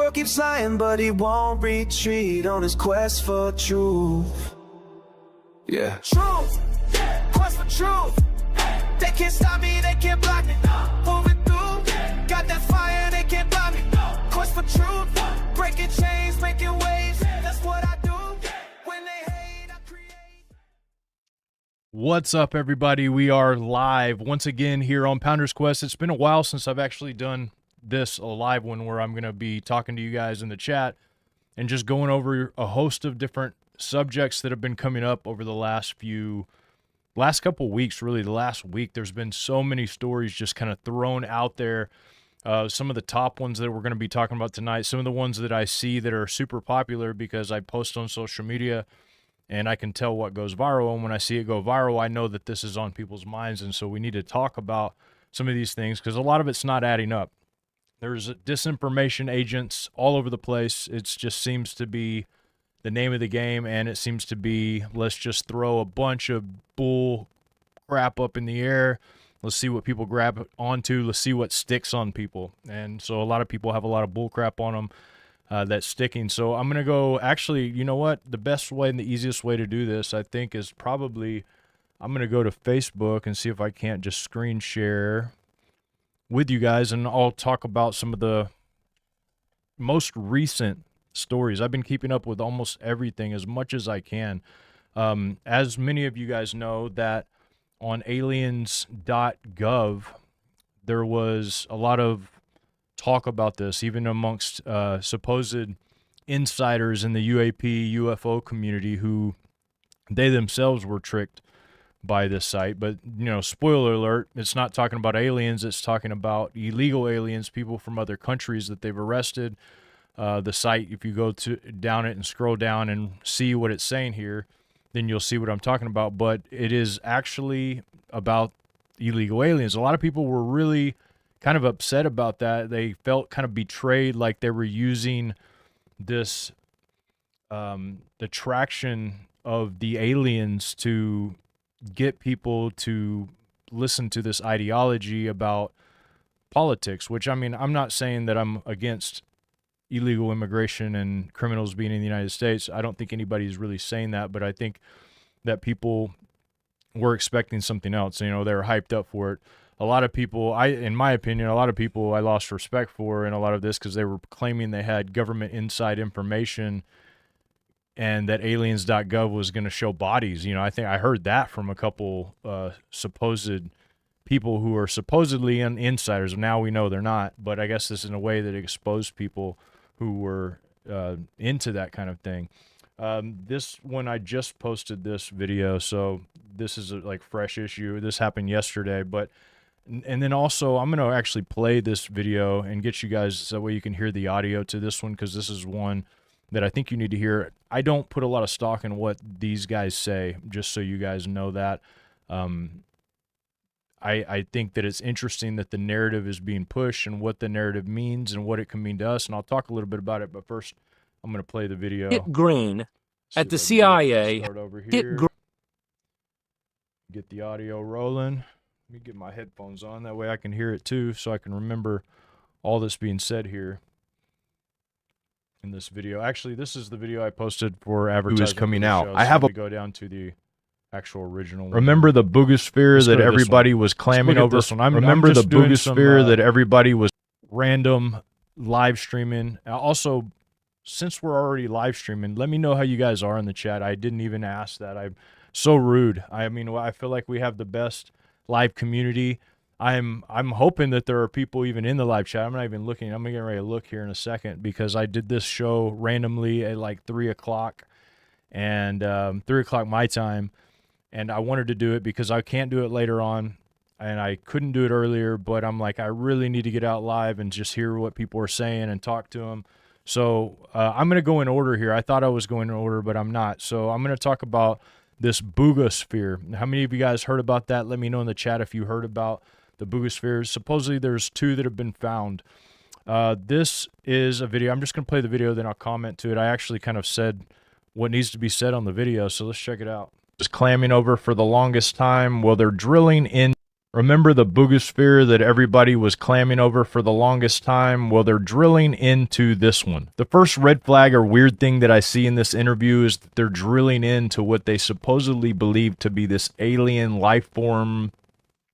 world keeps lying, but he won't retreat on his quest for truth. Yeah. Truth, quest for truth. They can't stop me, they can't block me. Moving through, got that fire, they can't block me. Quest for truth, breaking chains, making waves. That's what I do. When they hate, I create. What's up, everybody? We are live once again here on Pounder's Quest. It's been a while since I've actually done this, a live one, where I'm going to be talking to you guys in the chat and just going over a host of different subjects that have been coming up over the last couple weeks. Really, the last week, there's been so many stories just kind of thrown out there. Some of the top ones that we're going to be talking about tonight, some of the ones that I see that are super popular because I post on social media and I can tell what goes viral. And when I see it go viral, I know that this is on people's minds. And so we need to talk about some of these things because a lot of it's not adding up. There's disinformation agents all over the place. It just seems to be the name of the game, and it seems to be, let's just throw a bunch of bull crap up in the air. Let's see what people grab onto. Let's see what sticks on people. And so a lot of people have a lot of bull crap on them that's sticking. So I'm going to go, actually, you know what? The best way and the easiest way to do this, I think, is probably, I'm going to go to Facebook and see if I can't just screen share with you guys, and I'll talk about some of the most recent stories. I've been keeping up with almost everything as much as I can. As many of you guys know, that on aliens.gov, there was a lot of talk about this, even amongst supposed insiders in the UAP, UFO community who they themselves were tricked by this site. But, you know, spoiler alert, it's not talking about aliens, it's talking about illegal aliens, people from other countries that they've arrested. The site, if you go down it and scroll down and see what it's saying here, then you'll see what I'm talking about. But it is actually about illegal aliens. A lot of people were really kind of upset about that. They felt kind of betrayed, like they were using this the traction of the aliens to get people to listen to this ideology about politics, which, I mean, I'm not saying that I'm against illegal immigration and criminals being in the United States. I don't think anybody's really saying that, but I think that people were expecting something else. You know, they were hyped up for it. A lot of people, in my opinion, a lot of people I lost respect for in a lot of this because they were claiming they had government inside information and that aliens.gov was going to show bodies. You know, I think I heard that from a couple supposed people who are supposedly insiders. Now we know they're not, but I guess this is in a way that exposed people who were into that kind of thing. This one, I just posted this video, so this is a fresh issue. This happened yesterday, and then also I'm going to actually play this video and get you guys so that way you can hear the audio to this one, because this is one that I think you need to hear. I don't put a lot of stock in what these guys say, just so you guys know that. I think that it's interesting that the narrative is being pushed and what the narrative means and what it can mean to us, and I'll talk a little bit about it, but first I'm going to play the video. Hit green at the CIA. Start over here. Get the audio rolling. Let me get my headphones on, that way I can hear it too, so I can remember all that's being said here in this video. Actually, this is the video I posted for advertising. Who is coming out? I have a go down to the actual original one. Remember the boogosphere that everybody was clamming over? This one. Remember the boogosphere that everybody was random live streaming. Also, since we're already live streaming, let me know how you guys are in the chat. I didn't even ask that. I'm so rude. I mean, I feel like we have the best live community. I'm hoping that there are people even in the live chat. I'm not even looking. I'm getting ready to look here in a second because I did this show randomly at like 3 o'clock and 3 o'clock my time. And I wanted to do it because I can't do it later on, and I couldn't do it earlier, but I'm like, I really need to get out live and just hear what people are saying and talk to them. So I'm going to go in order here. I thought I was going in order, but I'm not. So I'm going to talk about this boogosphere. How many of you guys heard about that? Let me know in the chat if you heard about the boogospheres. Supposedly there's 2 that have been found. This is a video. I'm just going to play the video, then I'll comment to it. I actually kind of said what needs to be said on the video, so let's check it out. Just clamming over for the longest time. Well, they're drilling in Remember the boogosphere that everybody was clamming over for the longest time? Well, they're drilling into this one. The first red flag or weird thing that I see in this interview is that they're drilling into what they supposedly believe to be this alien life form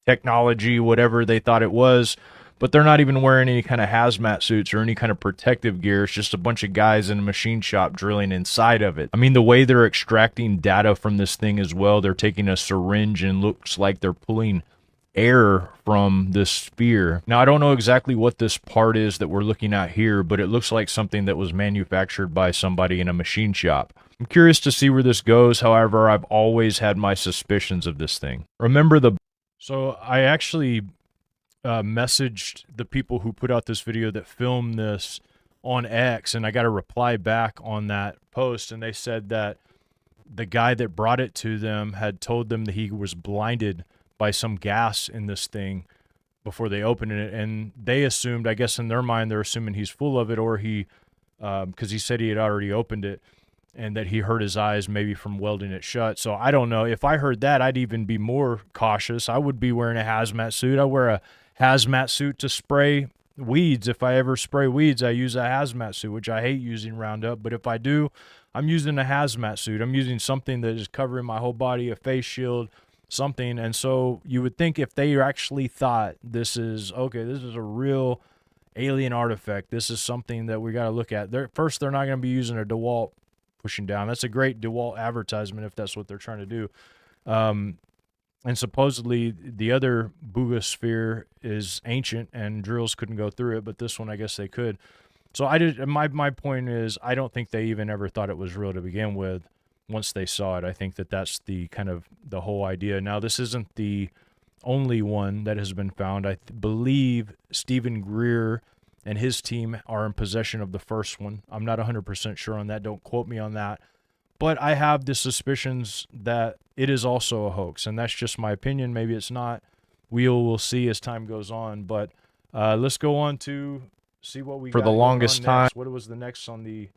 technology, whatever they thought it was, but they're not even wearing any kind of hazmat suits or any kind of protective gear. It's just a bunch of guys in a machine shop drilling inside of it. I mean, the way they're extracting data from this thing as well, they're taking a syringe and looks like they're pulling air from this sphere. Now, I don't know exactly what this part is that we're looking at here, but it looks like something that was manufactured by somebody in a machine shop. I'm curious to see where this goes. However, I've always had my suspicions of this thing. Remember the... So I actually messaged the people who put out this video that filmed this on X, and I got a reply back on that post, and they said that the guy that brought it to them had told them that he was blinded by some gas in this thing before they opened it, and they assumed, I guess in their mind, they're assuming he's full of it, or he, because he said he had already opened it, and that he hurt his eyes maybe from welding it shut. So I don't know. If I heard that, I'd even be more cautious. I would be wearing a hazmat suit. I wear a hazmat suit to spray weeds. If I ever spray weeds, I use a hazmat suit, which I hate using Roundup, but if I do, I'm using a hazmat suit. I'm using something that is covering my whole body, a face shield, something. And so you would think if they actually thought this is okay, this is a real alien artifact, this is something that we got to look at. First, they're not going to be using a DeWalt pushing down. That's a great DeWalt advertisement if that's what they're trying to do. And supposedly the other boogosphere is ancient and drills couldn't go through it, but this one I guess they could. So my point is, I don't think they even ever thought it was real to begin with. Once they saw it, I think that that's the kind of the whole idea. Now, this isn't the only one that has been found. I believe Stephen Greer and his team are in possession of the first one. I'm not 100% sure on that. Don't quote me on that. But I have the suspicions that it is also a hoax, and that's just my opinion. Maybe it's not. We'll see as time goes on. But let's go on to see what we got. For the longest time. What was the next on the...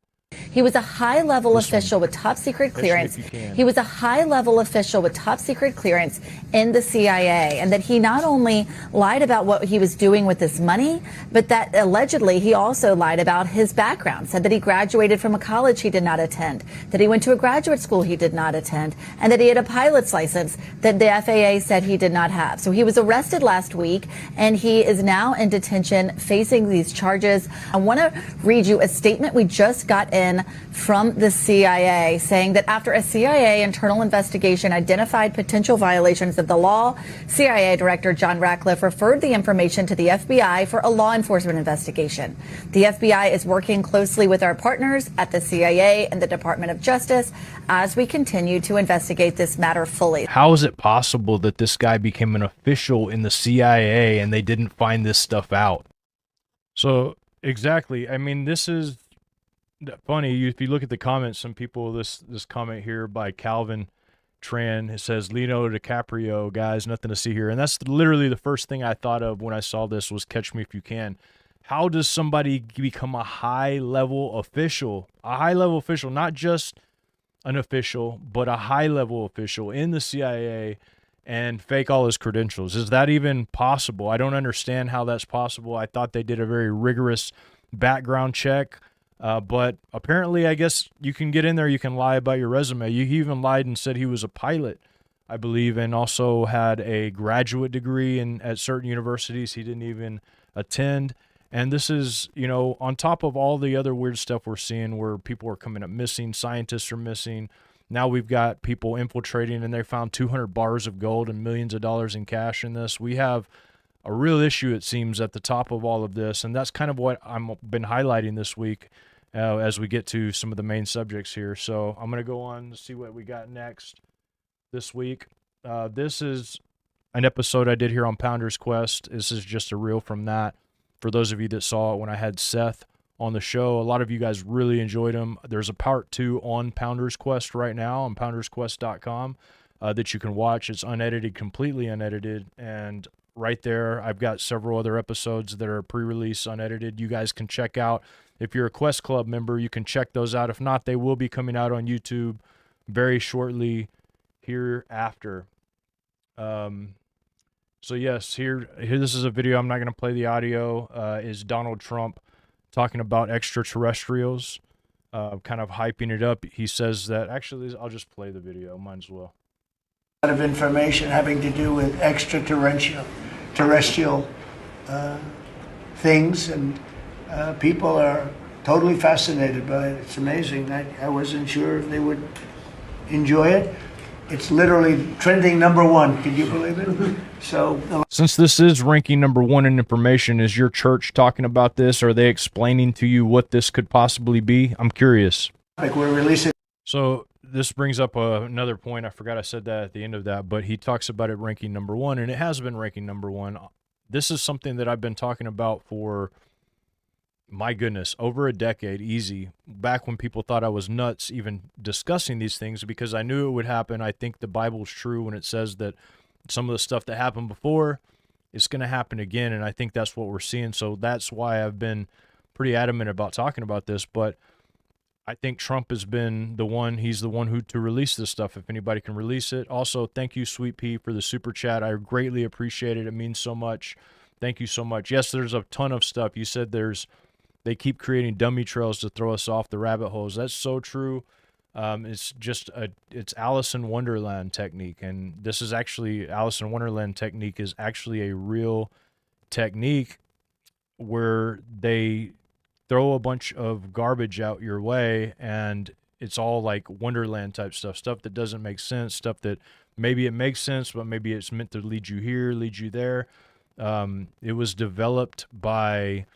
He was a high-level official with top-secret clearance. He was a high-level official with top-secret clearance in the CIA, and that he not only lied about what he was doing with his money, but that allegedly he also lied about his background, said that he graduated from a college he did not attend, that he went to a graduate school he did not attend, and that he had a pilot's license that the FAA said he did not have. So he was arrested last week, and he is now in detention facing these charges. I want to read you a statement we just got in from the CIA saying that after a CIA internal investigation identified potential violations of the law, CIA Director John Ratcliffe referred the information to the FBI for a law enforcement investigation. The FBI is working closely with our partners at the CIA and the Department of Justice as we continue to investigate this matter fully. How is it possible that this guy became an official in the CIA and they didn't find this stuff out? So, exactly. I mean, this is funny. If you look at the comments, some people, this comment here by Calvin Tran, it says Leonardo DiCaprio, guys, nothing to see here. And that's literally the first thing I thought of when I saw this was Catch Me If You Can. How does somebody become a high-level official? A high-level official, not just an official, but a high-level official in the CIA and fake all his credentials. Is that even possible? I don't understand how that's possible. I thought they did a very rigorous background check. But apparently, I guess you can get in there, you can lie about your resume. He even lied and said he was a pilot, I believe, and also had a graduate degree at certain universities he didn't even attend. And this is, you know, on top of all the other weird stuff we're seeing where people are coming up missing, scientists are missing. Now we've got people infiltrating, and they found 200 bars of gold and millions of dollars in cash in this. We have a real issue, it seems, at the top of all of this, and that's kind of what I've been highlighting this week as we get to some of the main subjects here. So I'm going to go on to see what we got next this week. This is an episode I did here on Pounder's Quest. This is just a reel from that. For those of you that saw it when I had Seth on the show, a lot of you guys really enjoyed him. There's a part 2 on Pounder's Quest right now on poundersquest.com that you can watch. It's unedited, completely unedited, and right there I've got several other episodes that are pre-release unedited. You guys can check out. If you're a Quest Club member, you can check those out. If not, they will be coming out on YouTube very shortly hereafter. So yes, here this is a video. I'm not going to play the audio. Is Donald Trump talking about extraterrestrials, kind of hyping it up. He says that, actually, I'll just play the video. Might as well. A lot of information having to do with terrestrial things, and people are totally fascinated by it. It's amazing. I wasn't sure if they would enjoy it. It's literally trending #1. Can you believe it? So, since this is ranking #1 in information, is your church talking about this? Are they explaining to you what this could possibly be? I'm curious. like we're releasing. So this brings up another point. I forgot I said that at the end of that, but he talks about it ranking #1, and it has been ranking #1. This is something that I've been talking about for, my goodness, over a decade, easy, back when people thought I was nuts even discussing these things, because I knew it would happen. I think the Bible's true when it says that some of the stuff that happened before is going to happen again, and I think that's what we're seeing. So that's why I've been pretty adamant about talking about this. But I think Trump has been the one. He's the one who to release this stuff, if anybody can release it. Also, thank you, Sweet Pea, for the super chat. I greatly appreciate it. It means so much. Thank you so much. Yes, there's a ton of stuff. You said they keep creating dummy trails to throw us off the rabbit holes. That's so true. It's just it's Alice in Wonderland technique, and this is actually Alice in Wonderland technique is actually a real technique where they throw a bunch of garbage out your way, and it's all like Wonderland type stuff that doesn't make sense, stuff that maybe it makes sense, but maybe it's meant to lead you here, lead you there. It was developed by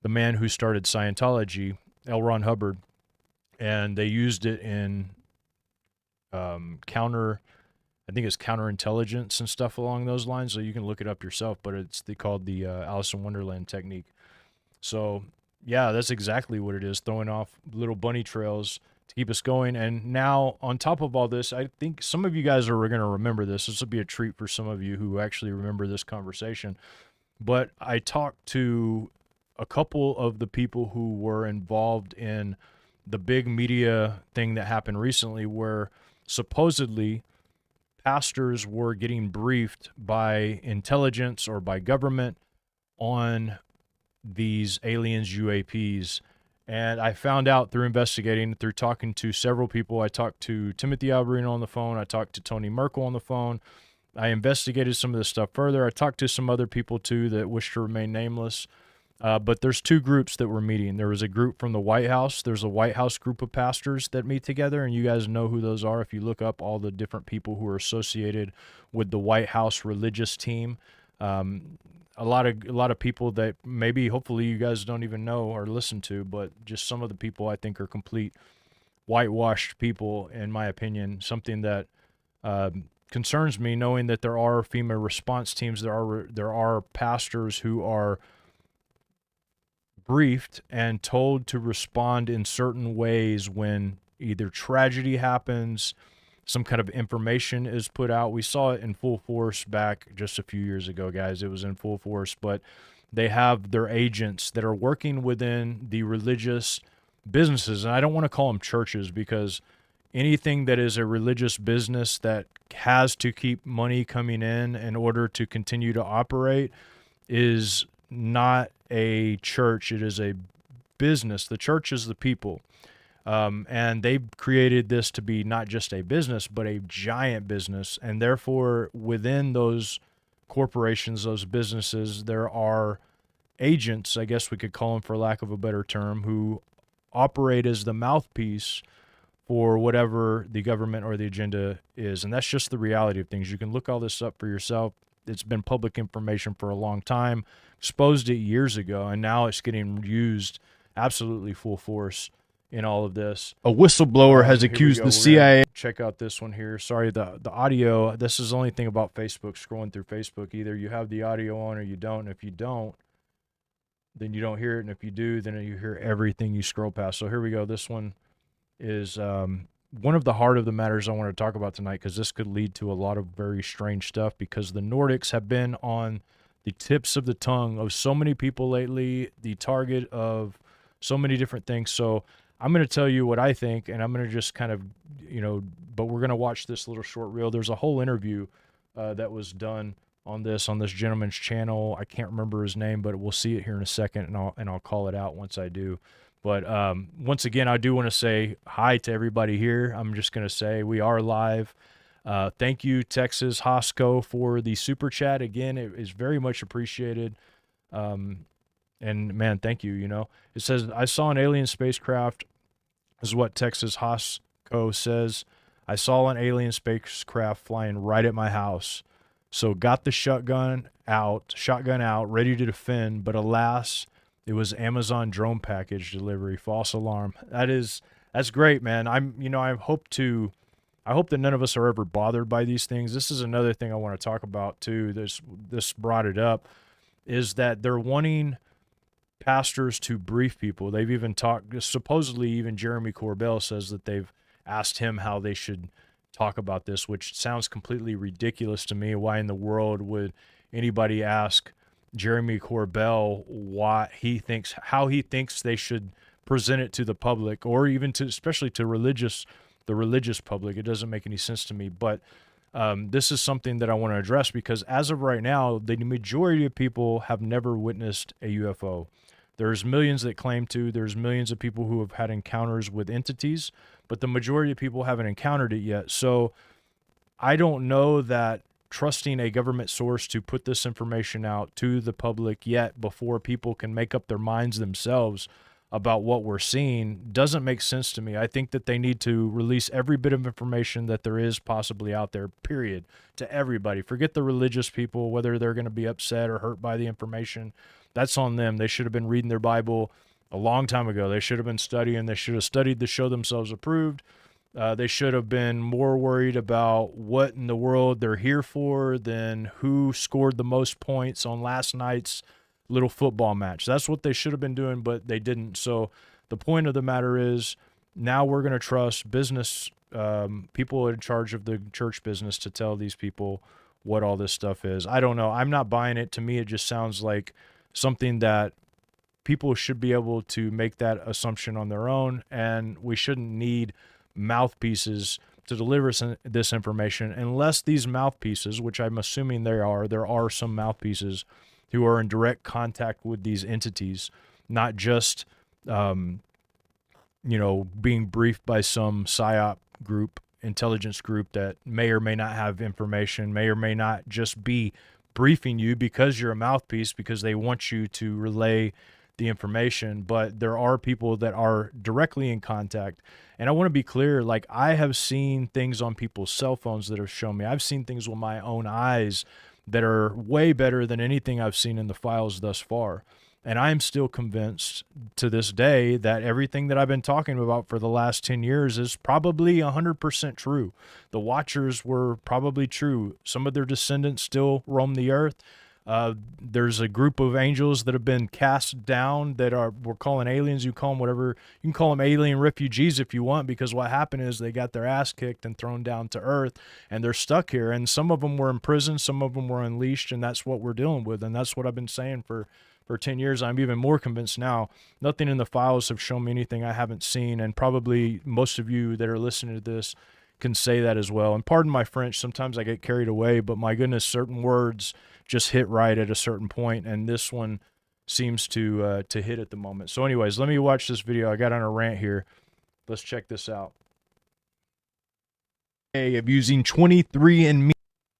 the man who started Scientology, L. Ron Hubbard, and they used it in I think it's counterintelligence and stuff along those lines. So you can look it up yourself, but they called the Alice in Wonderland technique. So yeah, that's exactly what it is, throwing off little bunny trails to keep us going. And now, on top of all this, I think some of you guys are going to remember this. This will be a treat for some of you who actually remember this conversation. But I talked to a couple of the people who were involved in the big media thing that happened recently, where supposedly pastors were getting briefed by intelligence or by government on these aliens, UAPs. And I found out through investigating, through talking to several people. I talked to Timothy Alberino on the phone. I talked to Tony Merkel on the phone. I investigated some of this stuff further. I talked to some other people too that wish to remain nameless. But there's two groups that were meeting. There was a group from the White House. There's a White House group of pastors that meet together, and you guys know who those are if you look up all the different people who are associated with the White House religious team. A lot of people that maybe, hopefully, you guys don't even know or listen to, but just some of the people I think are complete whitewashed people, in my opinion. Something that concerns me, knowing that there are FEMA response teams, there are pastors who are briefed and told to respond in certain ways when either tragedy happens, some kind of information is put out. We saw it in full force back just a few years ago, guys. It was in full force, but they have their agents that are working within the religious businesses. And I don't want to call them churches, because anything that is a religious business that has to keep money coming in order to continue to operate is not a church. It is a business. The church is the people. And they've created this to be not just a business, but a giant business. And therefore, within those corporations, those businesses, there are agents, I guess we could call them for lack of a better term, who operate as the mouthpiece for whatever the government or the agenda is. And that's just the reality of things. You can look all this up for yourself. It's been public information for a long time, exposed it years ago, and now it's getting used absolutely full force in all of this. A whistleblower has accused the CIA. Check out this one here. Sorry, the audio. This is the only thing about Facebook, scrolling through Facebook. Either you have the audio on or you don't. If you don't, then you don't hear it. And if you do, then you hear everything you scroll past. So here we go. This one is one of the heart of the matters I want to talk about tonight, because this could lead to a lot of very strange stuff, because the Nordics have been on the tips of the tongue of so many people lately, the target of so many different things. So I'm going to tell you what I think, and I'm going to just kind of, but we're going to watch this little short reel. There's a whole interview that was done on this gentleman's channel. I can't remember his name, but we'll see it here in a second, and I'll call it out once I do. But once again, I do want to say hi to everybody here. I'm just going to say we are live. Thank you, Texas Hosco, for the super chat. Again, it is very much appreciated. And man, thank you. You know, it says, I saw an alien spacecraft, is what Texas Hosco says. I saw an alien spacecraft flying right at my house. So got the shotgun out, ready to defend, but alas, it was Amazon drone package delivery, false alarm. That's great, man. I hope that none of us are ever bothered by these things. This is another thing I want to talk about too. This brought it up, is that they're wanting pastors to brief people. They've even talked, supposedly even Jeremy Corbell says that they've asked him how they should talk about this, which sounds completely ridiculous to me. Why in the world would anybody ask Jeremy Corbell how he thinks they should present it to the public, or even especially to the religious public? It doesn't make any sense to me. But this is something that I want to address, because as of right now, the majority of people have never witnessed a UFO. There's millions that claim to. There's millions of people who have had encounters with entities, but the majority of people haven't encountered it yet. So I don't know that trusting a government source to put this information out to the public yet, before people can make up their minds themselves about what we're seeing, doesn't make sense to me. I think that they need to release every bit of information that there is possibly out there, period, to everybody. Forget the religious people, whether they're going to be upset or hurt by the information. That's on them. They should have been reading their Bible a long time ago. They should have been studying. They should have studied to show themselves approved. They should have been more worried about what in the world they're here for than who scored the most points on last night's little football match. That's what they should have been doing, but they didn't. So the point of the matter is, now we're going to trust business people in charge of the church business to tell these people what all this stuff is. I don't know. I'm not buying it. To me, it just sounds like something that people should be able to make that assumption on their own, and we shouldn't need mouthpieces to deliver this information, unless these mouthpieces, which I'm assuming there are some mouthpieces who are in direct contact with these entities, not just being briefed by some PSYOP group, intelligence group that may or may not have information, may or may not just be briefing you because you're a mouthpiece, because they want you to relay the information. But there are people that are directly in contact. And I want to be clear, like, I have seen things on people's cell phones that have shown me. I've seen things with my own eyes that are way better than anything I've seen in the files thus far. And I am still convinced to this day that everything that I've been talking about for the last 10 years is probably 100% true. The Watchers were probably true. Some of their descendants still roam the earth. There's a group of angels that have been cast down that we're calling aliens. You call them whatever. You can call them alien refugees if you want, because what happened is they got their ass kicked and thrown down to earth, and they're stuck here. And some of them were in prison, some of them were unleashed, and that's what we're dealing with. And that's what I've been saying for 10 years. I'm even more convinced now. Nothing in the files have shown me anything I haven't seen, and probably most of you that are listening to this can say that as well. And pardon my French, sometimes I get carried away, but my goodness, certain words just hit right at a certain point, and this one seems to hit at the moment. So anyways, let me watch this video. I got on a rant here. Let's check this out. Of using 23andMe.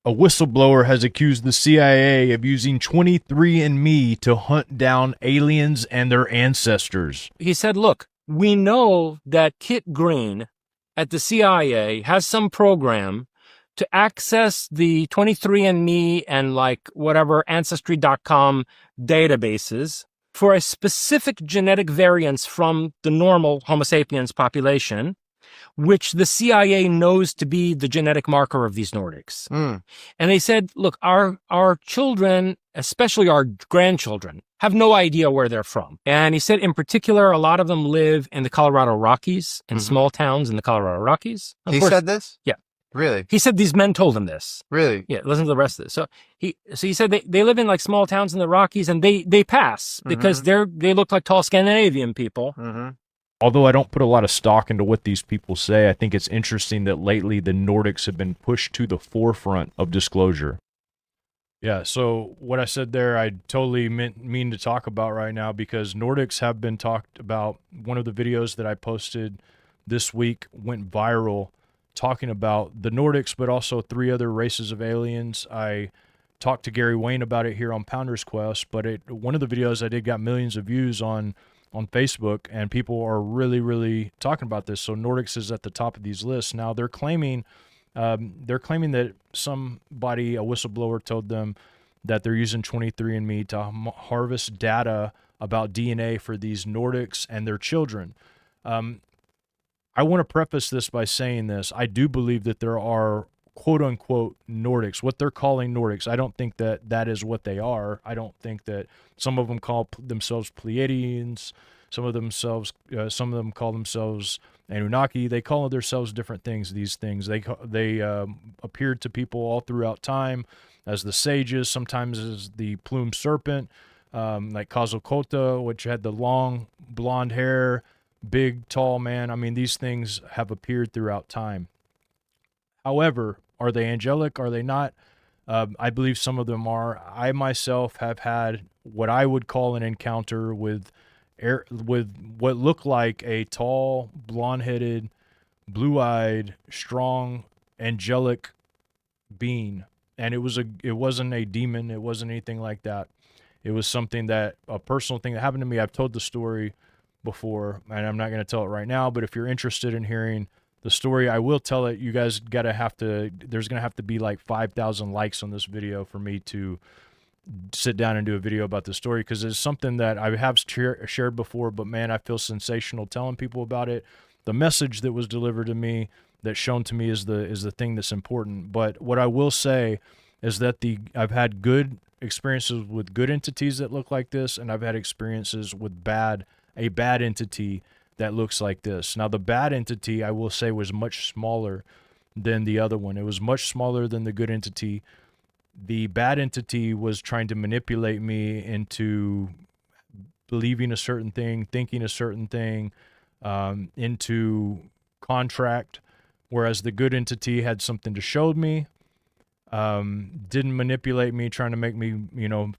A whistleblower has accused the CIA of using 23andMe to hunt down aliens and their ancestors. He said, look, we know that Kit Green at the CIA has some program to access the 23andMe and like whatever Ancestry.com databases for a specific genetic variance from the normal Homo sapiens population, which the CIA knows to be the genetic marker of these Nordics. And they said, look, our children, especially our grandchildren, have no idea where they're from. And he said, in particular, a lot of them live in the Colorado Rockies, in small towns in the Colorado Rockies. He said this? Yeah. Really? He said these men told him this. Really? Yeah, listen to the rest of this. So he said they live in like small towns in the Rockies, and they pass because they look like tall Scandinavian people. Although I don't put a lot of stock into what these people say, I think it's interesting that lately the Nordics have been pushed to the forefront of disclosure. Yeah, so what I said there, I totally mean to talk about right now, because Nordics have been talked about. One of the videos that I posted this week went viral, talking about the Nordics, but also 3 other races of aliens. I talked to Gary Wayne about it here on Pounders Quest, but one of the videos I did got millions of views on Facebook, and people are really talking about this. So Nordics is at the top of these lists. Now they're claiming that somebody, a whistleblower, told them that they're using 23andMe to harvest data about DNA for these Nordics and their children. I want to preface this by saying this. I do believe that there are quote-unquote Nordics, what they're calling Nordics. I don't think that that is what they are. I don't think that some of them call themselves Pleiadians, some of them call themselves Anunnaki. They call themselves different things. These things they appeared to people all throughout time as the sages, sometimes as the plumed serpent, like Quetzalcoatl, which had the long blonde hair, big tall man. I mean, these things have appeared throughout time. However, are they angelic? Are they not? I believe some of them are. I myself have had what I would call an encounter with what looked like a tall, blonde-headed, blue-eyed, strong, angelic being, and it wasn't a demon. It wasn't anything like that. It was a personal thing that happened to me. I've told the story before, and I'm not going to tell it right now. But if you're interested in hearing the story, I will tell it. You guys there's going to have to be like 5,000 likes on this video for me to sit down and do a video about the story, because it's something that I have shared before, but man, I feel sensational telling people about it. The message that was delivered to me, that's shown to me, is the thing that's important. But what I will say is that I've had good experiences with good entities that look like this, and I've had experiences with a bad entity that looks like this. Now, the bad entity, I will say, was much smaller than the other one. It was much smaller than the good entity. The bad entity was trying to manipulate me into believing a certain thing, thinking a certain thing, into contract, whereas the good entity had something to show me, didn't manipulate me, trying to make me,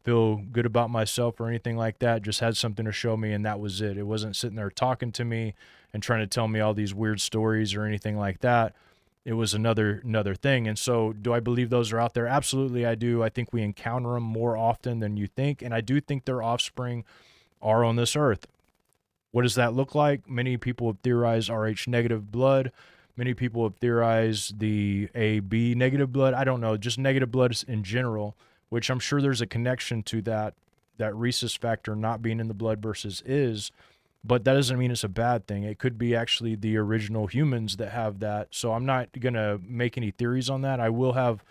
feel good about myself or anything like that, just had something to show me, and that was it. It wasn't sitting there talking to me and trying to tell me all these weird stories or anything like that. It was another thing. And so, do I believe those are out there? Absolutely, I do. I think we encounter them more often than you think, and I do think their offspring are on this earth. What does that look like? Many people have theorized Rh negative blood. Many people have theorized the AB negative blood. I don't know, just negative blood in general, which I'm sure there's a connection to that rhesus factor not being in the blood versus is. But that doesn't mean it's a bad thing. It could be actually the original humans that have that. So I'm not going to make any theories on that. I will have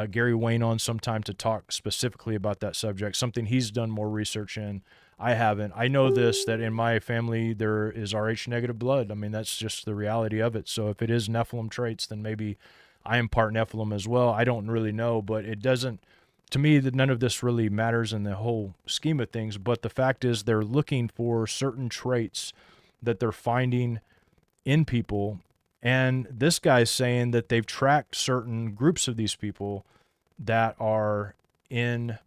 Gary Wayne on sometime to talk specifically about that subject, something he's done more research in. I haven't. I know this, that in my family there is Rh negative blood. I mean, that's just the reality of it. So if it is Nephilim traits, then maybe I am part Nephilim as well. I don't really know, but it doesn't, to me, that none of this really matters in the whole scheme of things. But the fact is, they're looking for certain traits that they're finding in people. And this guy's saying that they've tracked certain groups of these people that are in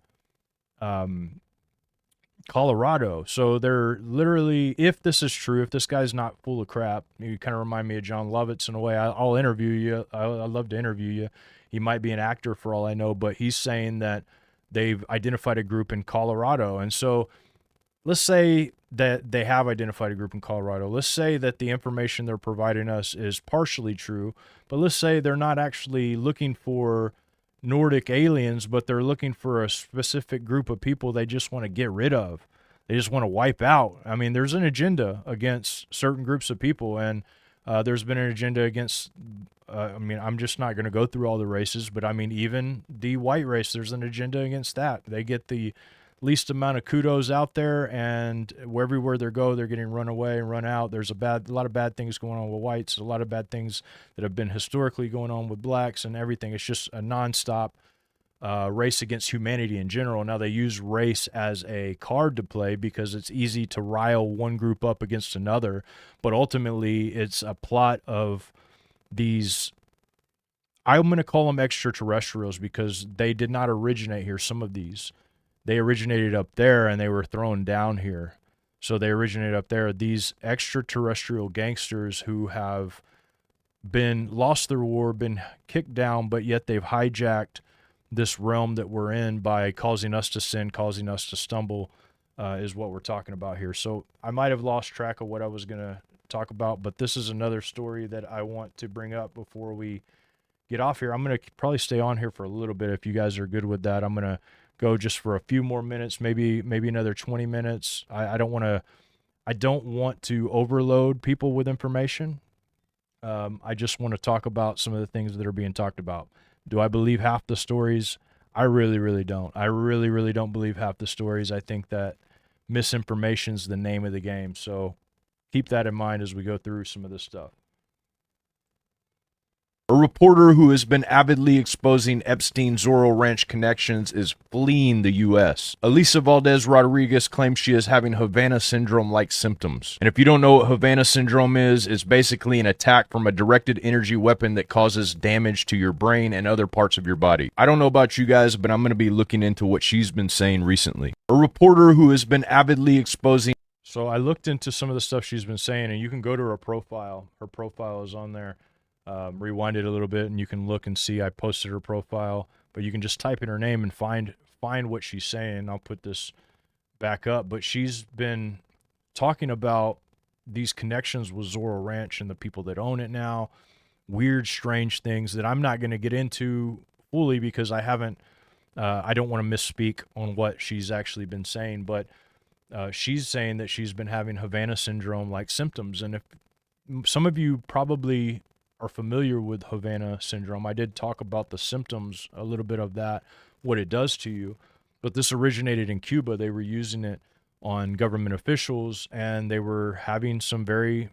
Colorado. So they're literally, if this is true, if this guy's not full of crap, you kind of remind me of John Lovitz in a way. I'll interview you. I'd love to interview you. He might be an actor for all I know, but he's saying that they've identified a group in Colorado. And so let's say that they have identified a group in Colorado. Let's say that the information they're providing us is partially true, but let's say they're not actually looking for Nordic aliens, but they're looking for a specific group of people they just want to get rid of. They just want to wipe out. I mean, there's an agenda against certain groups of people, and there's been an agenda against, I'm just not going to go through all the races, but I mean, even the white race, there's an agenda against that. They get the least amount of kudos out there, and everywhere they go, they're getting run away and run out. There's a lot of bad things going on with whites, a lot of bad things that have been historically going on with blacks and everything. It's just a nonstop race against humanity in general. Now, they use race as a card to play because it's easy to rile one group up against another, but ultimately it's a plot of these I'm going to call them extraterrestrials because they did not originate here. Some of these, they originated up there and they were thrown down here. So they originated up there. These extraterrestrial gangsters who have been lost their war, been kicked down, but yet they've hijacked this realm that we're in by causing us to sin, causing us to stumble, is what we're talking about here. So I might have lost track of what I was going to talk about, but this is another story that I want to bring up before we get off here. I'm going to probably stay on here for a little bit if you guys are good with that. I'm going to go just for a few more minutes, maybe another 20 minutes. I don't want to overload people with information. I just want to talk about some of the things that are being talked about. Do I believe half the stories? I really, really don't. I really, really don't believe half the stories. I think that misinformation is the name of the game. So keep that in mind as we go through some of this stuff. A reporter who has been avidly exposing Epstein's Zorro Ranch connections is fleeing the U.S. Elisa Valdez Rodriguez claims she is having Havana syndrome-like symptoms. And if you don't know what Havana syndrome is, it's basically an attack from a directed energy weapon that causes damage to your brain and other parts of your body. I don't know about you guys, but I'm going to be looking into what she's been saying recently. A reporter who has been avidly exposing... So I looked into some of the stuff she's been saying, and you can go to her profile. Her profile is on there. Rewind it a little bit and you can look and see I posted her profile, but you can just type in her name and find what she's saying. I'll put this back up, but she's been talking about these connections with Zorro Ranch and the people that own it now, weird, strange things that I'm not going to get into fully because I don't want to misspeak on what she's actually been saying, but she's saying that she's been having Havana syndrome like symptoms. And if some of you probably are familiar with Havana syndrome, I did talk about the symptoms, a little bit of that, what it does to you. But this originated in Cuba. They were using it on government officials, and they were having some very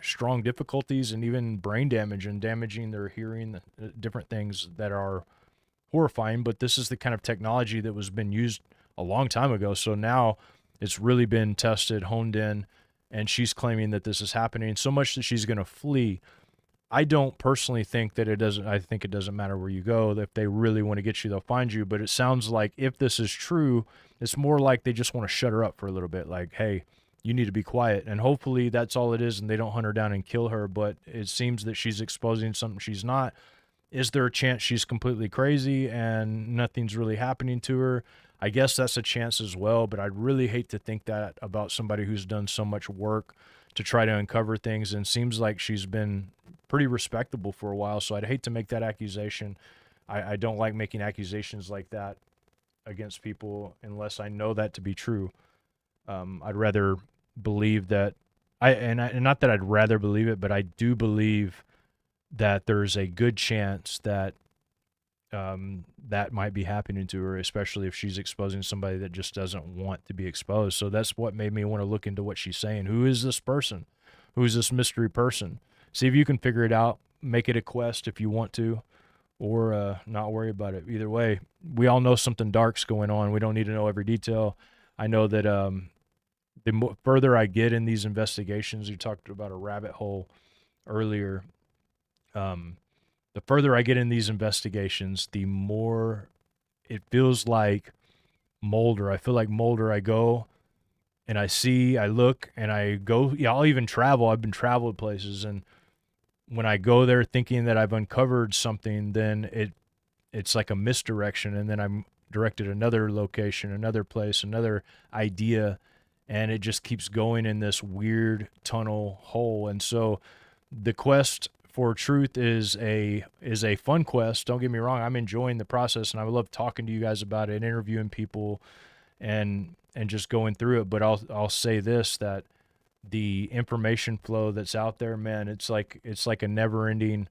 strong difficulties and even brain damage and damaging their hearing, different things that are horrifying. But this is the kind of technology that was been used a long time ago. So now it's really been tested, honed in, and she's claiming that this is happening so much that she's going to flee. I don't personally think that it doesn't. I think it doesn't matter where you go. If they really want to get you, they'll find you. But it sounds like if this is true, it's more like they just want to shut her up for a little bit. Like, hey, you need to be quiet. And hopefully that's all it is, and they don't hunt her down and kill her. But it seems that she's exposing something she's not. Is there a chance she's completely crazy and nothing's really happening to her? I guess that's a chance as well. But I'd really hate to think that about somebody who's done so much work to try to uncover things, and seems like she's been pretty respectable for a while. So I'd hate to make that accusation. I don't like making accusations like that against people unless I know that to be true. I'd rather believe that not that I'd rather believe it, but I do believe that there's a good chance that that might be happening to her, especially if she's exposing somebody that just doesn't want to be exposed. So that's what made me want to look into what she's saying. Who is this person? Who is this mystery person? See if you can figure it out. Make it a quest if you want to, or not worry about it. Either way, we all know something dark's going on. We don't need to know every detail. I know that the further I get in these investigations, you talked about a rabbit hole earlier, the further I get in these investigations, the more it feels like Mulder. I feel like Mulder. I go and I see, I look, and I go. Yeah, I'll even travel. I've been traveled places, and when I go there thinking that I've uncovered something, then it's like a misdirection, and then I'm directed another location, another place, another idea, and it just keeps going in this weird tunnel hole. And so the quest for truth is a fun quest. Don't get me wrong. I'm enjoying the process, and I love talking to you guys about it, interviewing people, and just going through it. But I'll say this, that the information flow that's out there, man, it's like a never-ending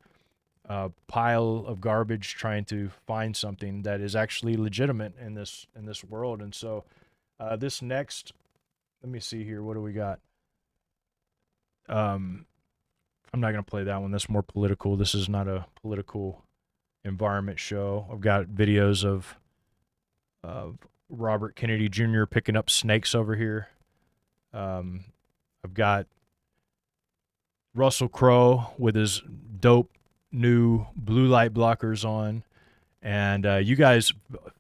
pile of garbage trying to find something that is actually legitimate in this world. And so this next, let me see here, what do we got? I'm not going to play that one. That's more political. This is not a political environment show. I've got videos of Robert Kennedy Jr. picking up snakes over here. I've got Russell Crowe with his dope new blue light blockers on. And you guys,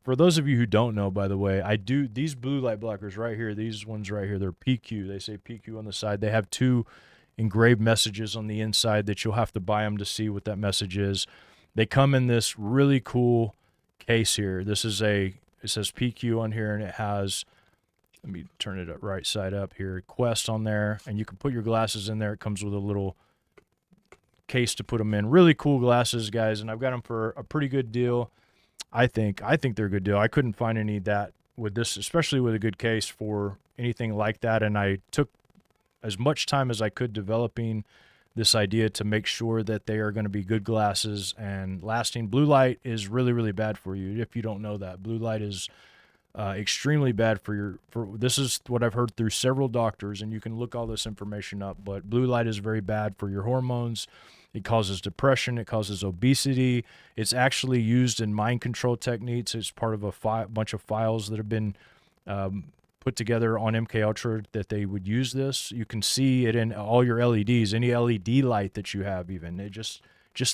for those of you who don't know, by the way, I do these blue light blockers right here. These ones right here, they're PQ. They say PQ on the side. They have 2 engraved messages on the inside that you'll have to buy them to see what that message is. They come in this really cool case here. This is it says PQ on here, and it has, let me turn it up right side up here, Quest on there, and you can put your glasses in there. It comes with a little case to put them in. Really cool glasses, guys, and I've got them for a pretty good deal. I think they're a good deal. I couldn't find any that with this, especially with a good case for anything like that, and I took as much time as I could developing this idea to make sure that they are going to be good glasses and lasting. Blue light is really, really bad for you. If you don't know that, blue light is extremely bad for this is what I've heard through several doctors, and you can look all this information up, but blue light is very bad for your hormones. It causes depression. It causes obesity. It's actually used in mind control techniques. It's part of a bunch of files that have been put together on MKUltra that they would use this. You can see it in all your LEDs, any LED light that you have even. It just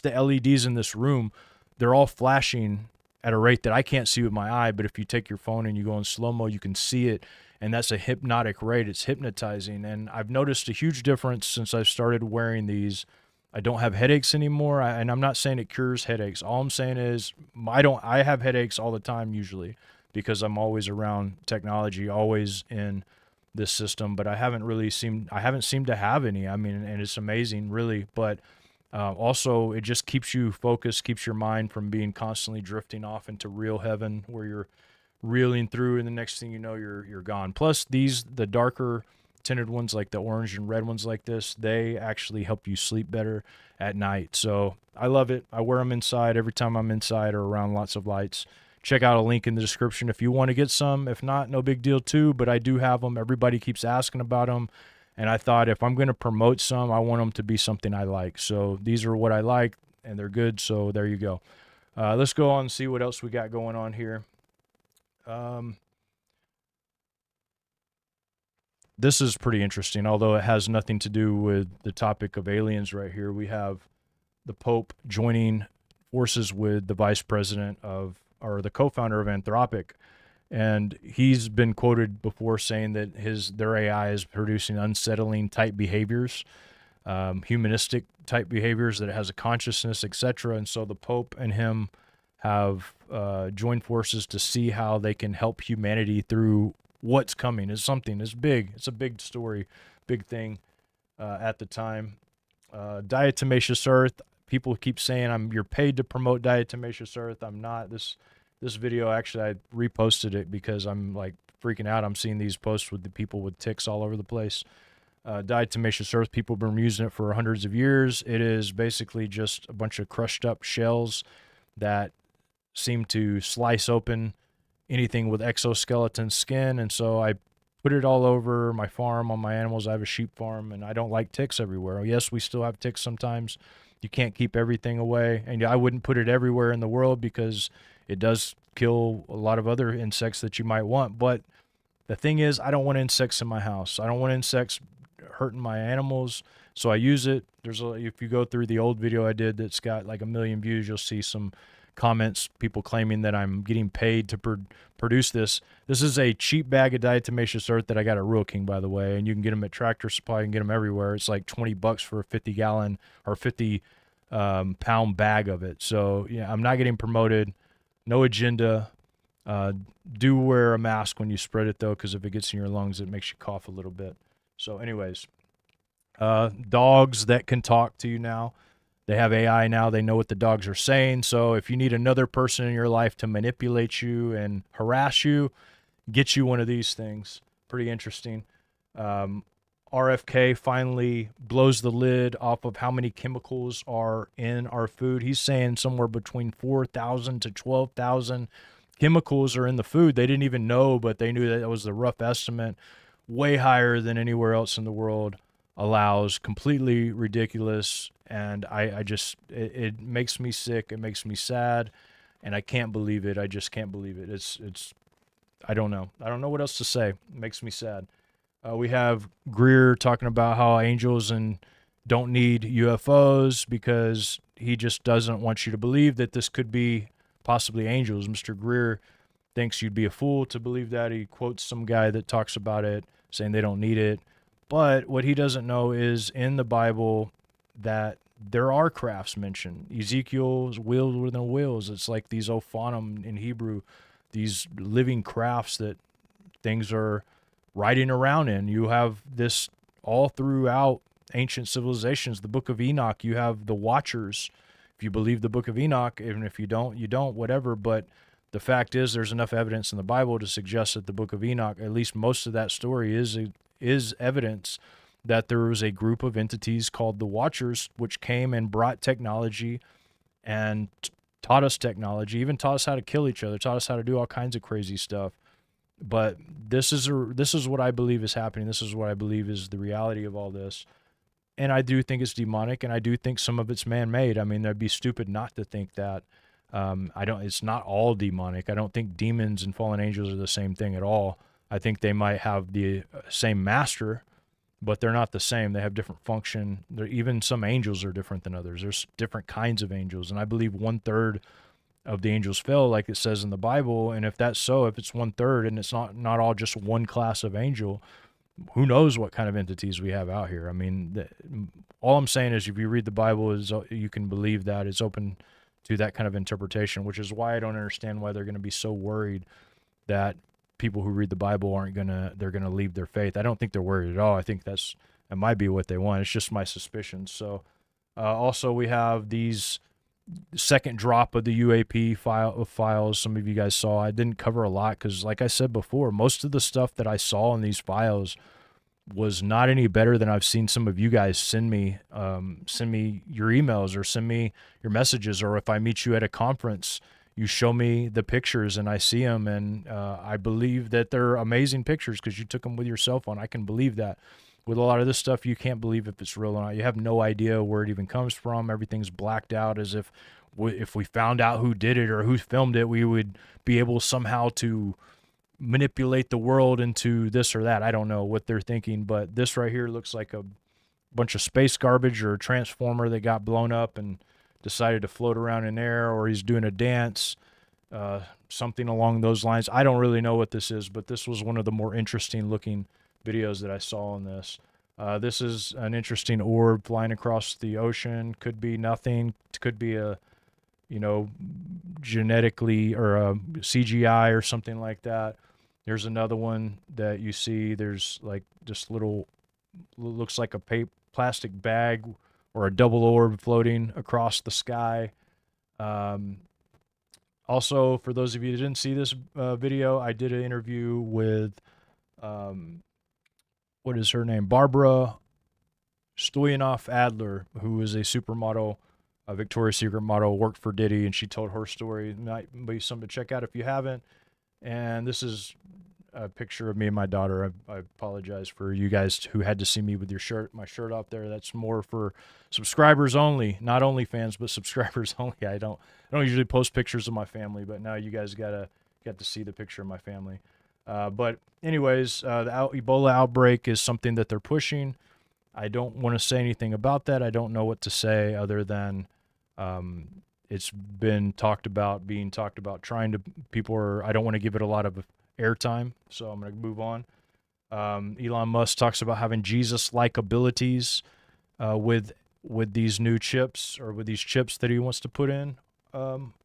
the LEDs in this room, they're all flashing at a rate that I can't see with my eye, but if you take your phone and you go in slow-mo, you can see it, and that's a hypnotic rate. It's hypnotizing, and I've noticed a huge difference since I started wearing these. I don't have headaches anymore, and I'm not saying it cures headaches. All I'm saying is I have headaches all the time usually because I'm always around technology, always in this system, but I haven't seemed to have any. I mean, and it's amazing, really, but also it just keeps you focused, keeps your mind from being constantly drifting off into real heaven where you're reeling through, and the next thing you know, you're gone. Plus, the darker tinted ones, like the orange and red ones like this, they actually help you sleep better at night. So I love it. I wear them inside every time I'm inside or around lots of lights. Check out a link in the description if you want to get some. If not, no big deal too, but I do have them. Everybody keeps asking about them, and I thought if I'm going to promote some, I want them to be something I like. So these are what I like, and they're good, so there you go. Let's go on and see what else we got going on here. This is pretty interesting, although it has nothing to do with the topic of aliens right here. We have the Pope joining forces with the vice president or the co-founder of Anthropic. And he's been quoted before saying that their AI is producing unsettling type behaviors, humanistic type behaviors, that it has a consciousness, etc. And so the Pope and him have joined forces to see how they can help humanity through what's coming. It's big. It's a big story, big thing at the time. Diatomaceous Earth. People keep saying you're paid to promote Diatomaceous Earth. I'm not. This video, actually, I reposted it because I'm like freaking out. I'm seeing these posts with the people with ticks all over the place. Diatomaceous Earth, people have been using it for hundreds of years. It is basically just a bunch of crushed up shells that seem to slice open anything with exoskeleton skin, and so I put it all over my farm on my animals. I have a sheep farm, and I don't like ticks everywhere. Yes, we still have ticks sometimes. You can't keep everything away, and I wouldn't put it everywhere in the world because it does kill a lot of other insects that you might want. But the thing is, I don't want insects in my house. I don't want insects hurting my animals, so I use it. If you go through the old video I did that's got like 1 million views, you'll see some comments, people claiming that I'm getting paid to produce this. This is a cheap bag of diatomaceous earth that I got at Rural King, by the way, and you can get them at Tractor Supply. You can get them everywhere. It's like $20 for a 50-gallon or 50-pound bag of it. So yeah, I'm not getting promoted. No agenda. Do wear a mask when you spread it, though, because if it gets in your lungs, it makes you cough a little bit. So anyways, dogs that can talk to you now. They have AI now. They know what the dogs are saying. So if you need another person in your life to manipulate you and harass you, get you one of these things. Pretty interesting. RFK finally blows the lid off of how many chemicals are in our food. He's saying somewhere between 4,000 to 12,000 chemicals are in the food. They didn't even know, but they knew that was the rough estimate. Way higher than anywhere else in the world allows. Completely ridiculous. And it makes me sick. It makes me sad, and I can't believe it. I just can't believe it. I don't know. I don't know what else to say. It makes me sad. We have Greer talking about how angels and don't need UFOs because he just doesn't want you to believe that this could be possibly angels. Mr. Greer thinks you'd be a fool to believe that. He quotes some guy that talks about it, saying they don't need it. But what he doesn't know is in the Bible that there are crafts mentioned. Ezekiel's wheels within wheels. It's like these ophanim in Hebrew, these living crafts that things are riding around in. You have this all throughout ancient civilizations. The Book of Enoch, you have the Watchers. If you believe the Book of Enoch, and if you don't, you don't, whatever. But the fact is, there's enough evidence in the Bible to suggest that the Book of Enoch, at least most of that story, is evidence that there was a group of entities called the Watchers, which came and brought technology and taught us technology, even taught us how to kill each other, taught us how to do all kinds of crazy stuff. But this is what I believe is happening. This is what I believe is the reality of all this. And I do think it's demonic, and I do think some of it's man-made. I mean, that'd be stupid not to think that. It's not all demonic. I don't think demons and fallen angels are the same thing at all. I think they might have the same master, but they're not the same. They have different function. Even some angels are different than others. There's different kinds of angels, and I believe 1/3 of the angels fell, like it says in the Bible. And if that's so, if it's 1/3 and it's not all just one class of angel, who knows what kind of entities we have out here? I mean, all I'm saying is if you read the Bible, you can believe that. It's open to that kind of interpretation, which is why I don't understand why they're going to be so worried that people who read the Bible they're going to leave their faith. I don't think they're worried at all. I think it might be what they want. It's just my suspicion. So also we have these second drop of the UAP files. Some of you guys saw. I didn't cover a lot because, like I said before, most of the stuff that I saw in these files was not any better than I've seen some of you guys send me your emails or send me your messages, or if I meet you at a conference, you show me the pictures and I see them, and I believe that they're amazing pictures because you took them with your cell phone. I can believe that. With a lot of this stuff, you can't believe if it's real or not. You have no idea where it even comes from. Everything's blacked out, as if we found out who did it or who filmed it, we would be able somehow to manipulate the world into this or that. I don't know what they're thinking, but this right here looks like a bunch of space garbage or a transformer that got blown up and decided to float around in air, or he's doing a dance, something along those lines. I don't really know what this is, but this was one of the more interesting looking videos that I saw on this. This is an interesting orb flying across the ocean. Could be nothing. Could be a, genetically or a CGI or something like that. There's another one that you see. There's like just looks like a plastic bag or a double orb floating across the sky. Also, for those of you that didn't see this video, I did an interview with what is her name? Barbara Stoyanov-Adler, who is a supermodel, a Victoria's Secret model, worked for Diddy, and she told her story. It might be something to check out if you haven't. And this is a picture of me and my daughter. I apologize for you guys who had to see me with my shirt up there. That's more for subscribers only, not OnlyFans, but subscribers only. I don't usually post pictures of my family, but now you guys got to see the picture of my family. But anyways, the Ebola outbreak is something that they're pushing. I don't want to say anything about that. I don't know what to say other than it's been being talked about, I don't want to give it a lot of airtime, so I'm going to move on. Elon Musk talks about having Jesus-like abilities with these new chips, or with these chips that he wants to put in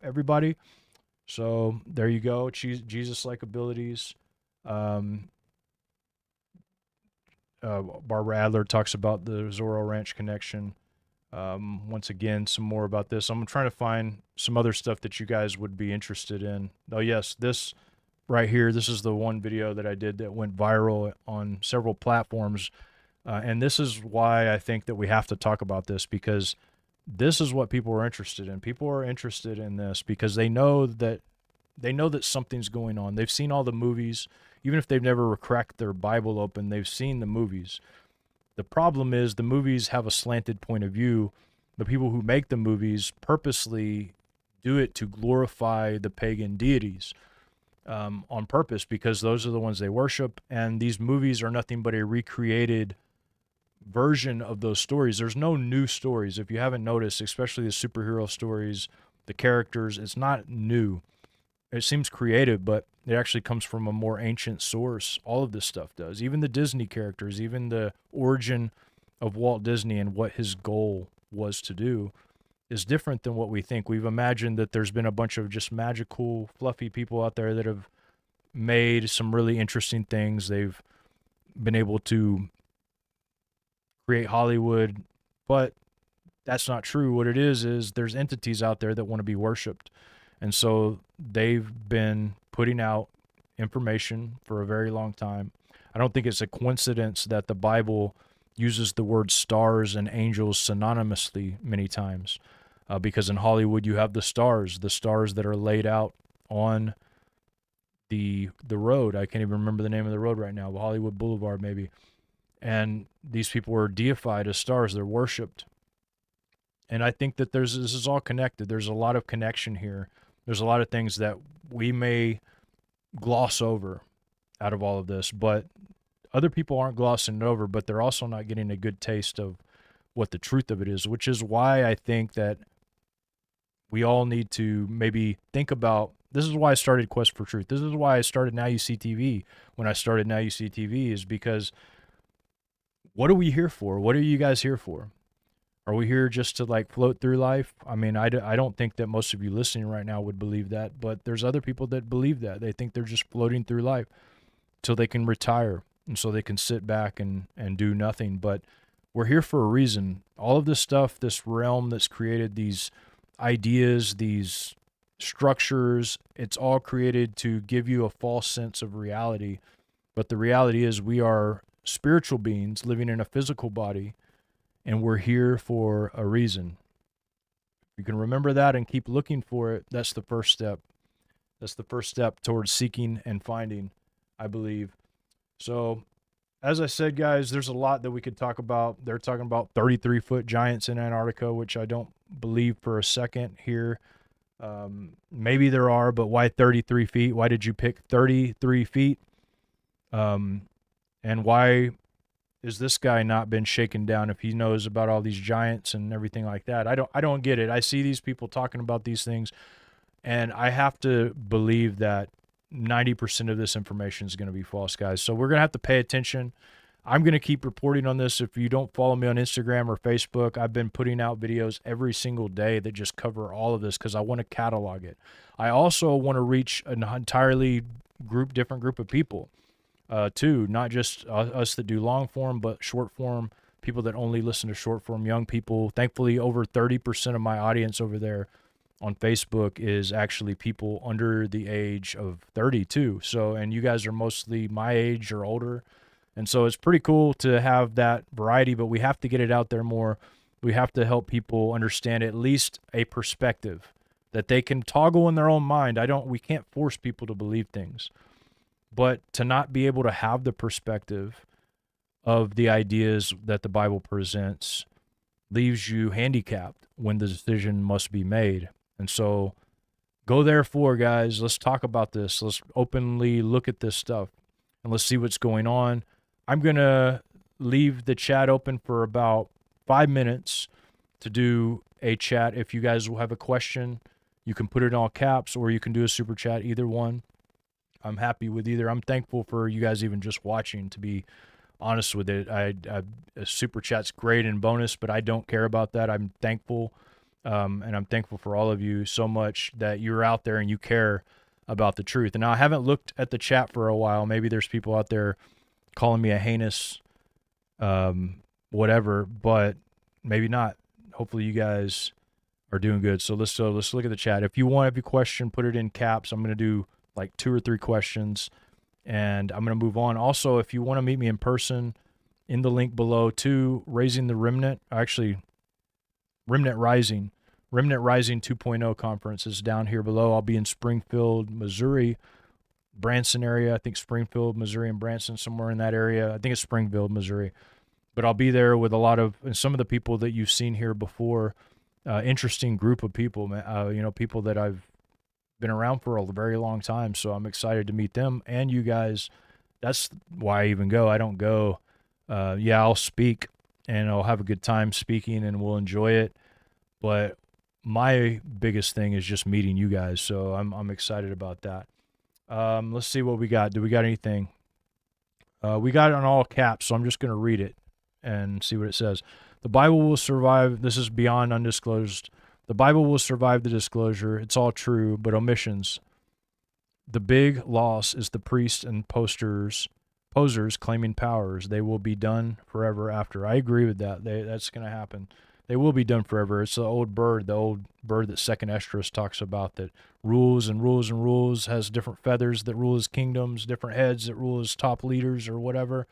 everybody. So there you go, Jesus-like abilities. Barbara Adler talks about the Zorro Ranch connection. Once again, some more about this. I'm trying to find some other stuff that you guys would be interested in. Oh yes, this right here, this is the one video that I did that went viral on several platforms. And this is why I think that we have to talk about this, because this is what people are interested in. People are interested in this because they know that something's going on. They've seen all the movies. Even if they've never cracked their Bible open, they've seen the movies. The problem is the movies have a slanted point of view. The people who make the movies purposely do it to glorify the pagan deities on purpose, because those are the ones they worship. And these movies are nothing but a recreated version of those stories. There's no new stories. If you haven't noticed, especially the superhero stories, the characters, it's not new. It seems creative, but it actually comes from a more ancient source. All of this stuff does. Even the Disney characters, even the origin of Walt Disney and what his goal was to do is different than what we think. We've imagined that there's been a bunch of just magical, fluffy people out there that have made some really interesting things. They've been able to create Hollywood, but that's not true. What it is there's entities out there that want to be worshipped. And so they've been putting out information for a very long time. I don't think it's a coincidence that the Bible uses the word stars and angels synonymously many times, because in Hollywood you have the stars that are laid out on the road. I can't even remember the name of the road right now, Hollywood Boulevard maybe. And these people are deified as stars. They're worshipped. And I think that this is all connected. There's a lot of connection here. There's a lot of things that we may gloss over out of all of this, but other people aren't glossing it over, but they're also not getting a good taste of what the truth of it is, which is why I think that we all need to maybe think about, this is why I started Quest for Truth. This is why I started Now You See TV. When I started Now You See TV is because what are we here for? What are you guys here for? Are we here just to like float through life? I mean, I don't think that most of you listening right now would believe that, but there's other people that believe that. They think they're just floating through life till they can retire and so they can sit back and do nothing. But we're here for a reason. All of this stuff, this realm that's created these ideas, these structures, it's all created to give you a false sense of reality. But the reality is we are spiritual beings living in a physical body, and we're here for a reason. If you can remember that and keep looking for it, that's the first step. That's the first step towards seeking and finding, I believe. So, as I said, guys, there's a lot that we could talk about. They're talking about 33-foot giants in Antarctica, which I don't believe for a second here. Maybe there are, but why 33 feet? Why did you pick 33 feet? And why is this guy not been shaken down if he knows about all these giants and everything like that? I don't get it. I see these people talking about these things, and I have to believe that 90% of this information is going to be false, guys. So we're going to have to pay attention. I'm going to keep reporting on this. If you don't follow me on Instagram or Facebook, I've been putting out videos every single day that just cover all of this because I want to catalog it. I also want to reach an entirely different group of people. Too, not just us that do long form, but short form, people that only listen to short form, young people. Thankfully, over 30% of my audience over there on Facebook is actually people under the age of 32. So, and you guys are mostly my age or older. And so it's pretty cool to have that variety, but we have to get it out there more. We have to help people understand at least a perspective that they can toggle in their own mind. We can't force people to believe things. But to not be able to have the perspective of the ideas that the Bible presents leaves you handicapped when the decision must be made. And so go therefore, guys. Let's talk about this. Let's openly look at this stuff and let's see what's going on. I'm going to leave the chat open for about 5 minutes to do a chat. If you guys will have a question, you can put it in all caps or you can do a super chat, either one. I'm happy with either. I'm thankful for you guys even just watching, to be honest with it. A super chat's great and bonus, but I don't care about that. I'm thankful, and I'm thankful for all of you so much that you're out there and you care about the truth. And now I haven't looked at the chat for a while. Maybe there's people out there calling me a heinous whatever, but maybe not. Hopefully you guys are doing good. So let's look at the chat. If you want, if you question, put it in caps. I'm going to do like 2 or 3 questions, and I'm going to move on. Also, if you want to meet me in person, in the link below to Raising the Remnant, actually Remnant Rising 2.0 conference is down here below. I'll be in Springfield, Missouri, Branson area. I think Springfield, Missouri, and Branson, somewhere in that area. I think it's Springfield, Missouri. But I'll be there with and some of the people that you've seen here before. Interesting group of people, people that I've been around for a very long time, so I'm excited to meet them and you guys. That's why I even go. I don't go, I'll speak and I'll have a good time speaking and we'll enjoy it. But my biggest thing is just meeting you guys, so I'm excited about that. Let's see what we got. Do we got anything? We got it on all caps, so I'm just going to read it and see what it says. The Bible will survive. This is beyond undisclosed. The Bible will survive the disclosure. It's all true, but omissions. The big loss is the priests and posers claiming powers. They will be done forever after. I agree with that. That's going to happen. They will be done forever. It's the old bird that Second Esdras talks about, that rules and rules and rules, has different feathers that rule his kingdoms, different heads that rule his top leaders or whatever.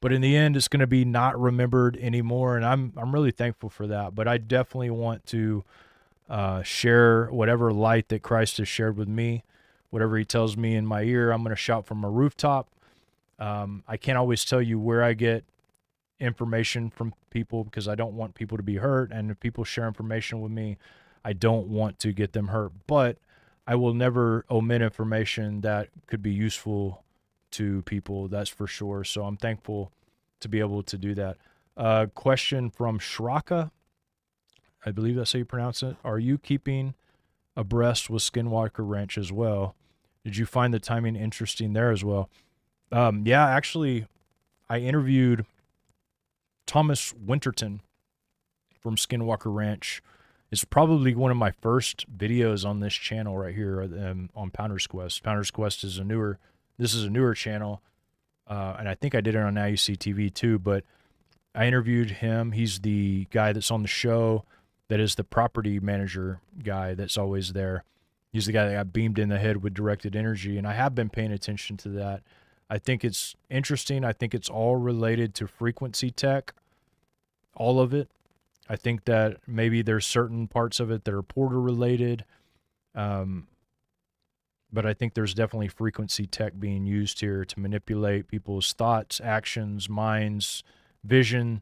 But in the end, it's going to be not remembered anymore, and I'm really thankful for that. But I definitely want to share whatever light that Christ has shared with me. Whatever he tells me in my ear, I'm going to shout from a rooftop. I can't always tell you where I get information from people because I don't want people to be hurt. And if people share information with me, I don't want to get them hurt. But I will never omit information that could be useful to people, that's for sure. So I'm thankful to be able to do that. Question from Shraka. I believe that's how you pronounce it. Are you keeping abreast with Skinwalker Ranch as well? Did you find the timing interesting there as well? Yeah, actually, I interviewed Thomas Winterton from Skinwalker Ranch. It's probably one of my first videos on this channel right here on Pounder's Quest. Pounder's Quest is this is a newer channel, and I think I did it on Now You See TV too, but I interviewed him. He's the guy that's on the show that is the property manager guy that's always there. He's the guy that got beamed in the head with directed energy, and I have been paying attention to that. I think it's interesting. I think it's all related to frequency tech, all of it. I think that maybe there's certain parts of it that are portal related, but I think there's definitely frequency tech being used here to manipulate people's thoughts, actions, minds, vision,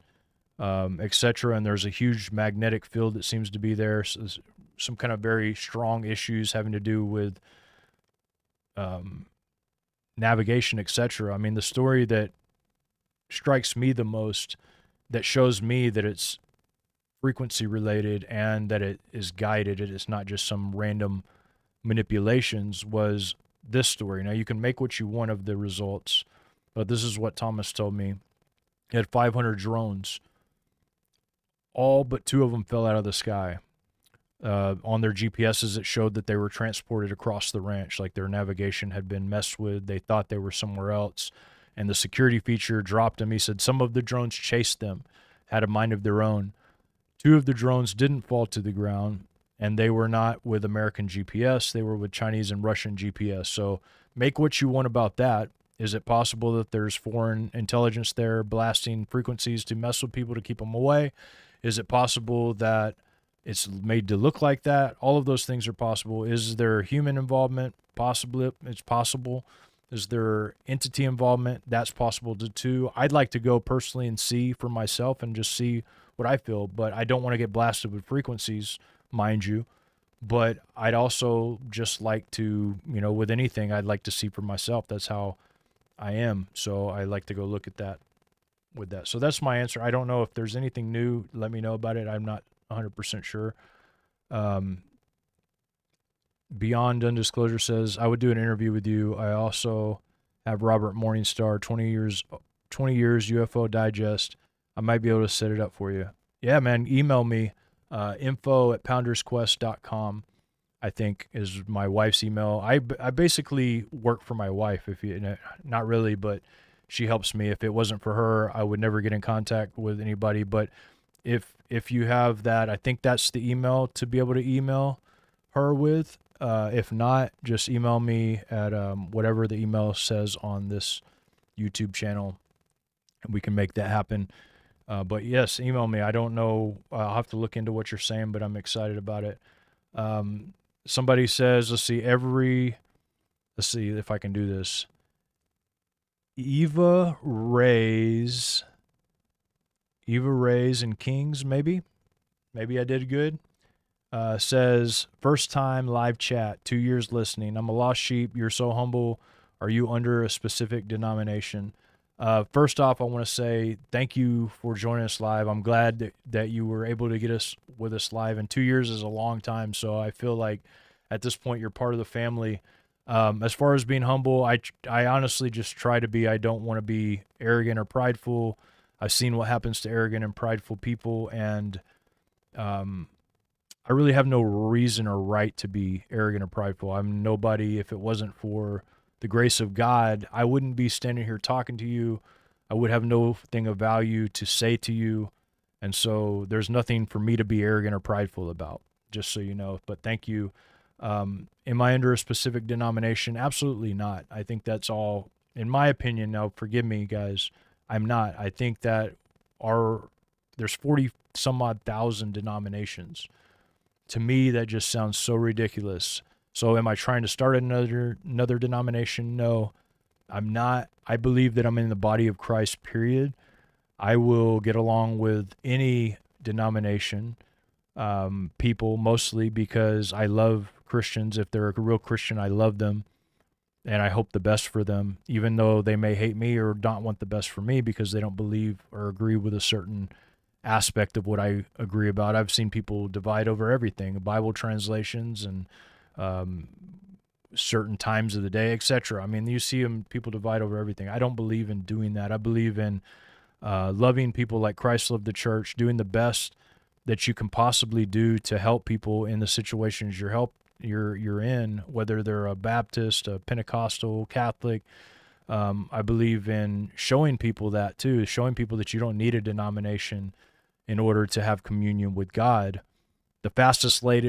etc. And there's a huge magnetic field that seems to be there. So some kind of very strong issues having to do with navigation, etc. I mean, the story that strikes me the most, that shows me that it's frequency related and that it is guided, it is not just some random manipulations, was this story. Now, you can make what you want of the results, but this is what Thomas told me. He had 500 drones. All but 2 of them fell out of the sky. On their GPSs, it showed that they were transported across the ranch, like their navigation had been messed with. They thought they were somewhere else, and the security feature dropped them. He said some of the drones chased them, had a mind of their own. 2 of the drones didn't fall to the ground, and they were not with American GPS. They were with Chinese and Russian GPS. So make what you want about that. Is it possible that there's foreign intelligence there blasting frequencies to mess with people to keep them away? Is it possible that it's made to look like that? All of those things are possible. Is there human involvement? Possibly. It's possible. Is there entity involvement? That's possible too. I'd like to go personally and see for myself and just see what I feel, but I don't want to get blasted with frequencies, mind you. But I'd also just like to, with anything, I'd like to see for myself. That's how I am. So I like to go look at that with that. So that's my answer. I don't know if there's anything new. Let me know about it. I'm not 100% sure. Beyond Undisclosure says, I would do an interview with you. I also have Robert Morningstar, 20 years UFO Digest. I might be able to set it up for you. Yeah, man, email me, info@poundersquest.com, I think is my wife's email. I basically work for my wife, not really, but she helps me. If it wasn't for her, I would never get in contact with anybody. But if you have that, I think that's the email to be able to email her with. If not, just email me at whatever the email says on this YouTube channel, and we can make that happen. But yes, email me. I don't know. I'll have to look into what you're saying, but I'm excited about it. Somebody says, let's see if I can do this. Eva Rays and Kings, maybe I did good. Says, first time live chat, 2 years listening. I'm a lost sheep. You're so humble. Are you under a specific denomination? First off, I want to say thank you for joining us live. I'm glad that you were able to get us with us live, and 2 years is a long time. So I feel like at this point you're part of the family. As far as being humble, I honestly just try to be. I don't want to be arrogant or prideful. I've seen what happens to arrogant and prideful people, and I really have no reason or right to be arrogant or prideful. I'm nobody. If it wasn't for the grace of God, I wouldn't be standing here talking to you. I would have no thing of value to say to you. And so there's nothing for me to be arrogant or prideful about, just so you know. But thank you. Am I under a specific denomination? Absolutely not. I think that's all, in my opinion. Now, forgive me, guys. I'm not. I think that there's 40 some odd thousand denominations. To me, that just sounds so ridiculous. So am I trying to start another denomination? No, I'm not. I believe that I'm in the body of Christ, period. I will get along with any denomination, people, mostly because I love Christians. If they're a real Christian, I love them, and I hope the best for them, even though they may hate me or not want the best for me because they don't believe or agree with a certain aspect of what I agree about. I've seen people divide over everything, Bible translations and certain times of the day, etc. I mean, you see people divide over everything. I don't believe in doing that. I believe in loving people like Christ loved the church, doing the best that you can possibly do to help people in the situations you're in, whether they're a Baptist, a Pentecostal, Catholic. I believe in showing people that too, showing people that you don't need a denomination in order to have communion with God. The fastest way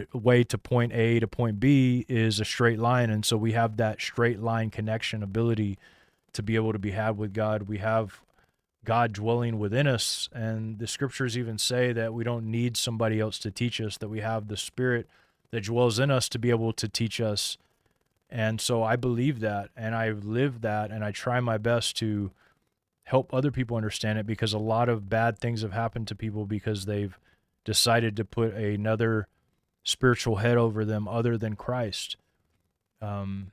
to point A to point B is a straight line. And so we have that straight line connection ability to be able to be had with God. We have God dwelling within us. And the scriptures even say that we don't need somebody else to teach us, that we have the Spirit that dwells in us to be able to teach us. And so I believe that, and I live that, and I try my best to help other people understand it, because a lot of bad things have happened to people because they've decided to put another spiritual head over them other than Christ. And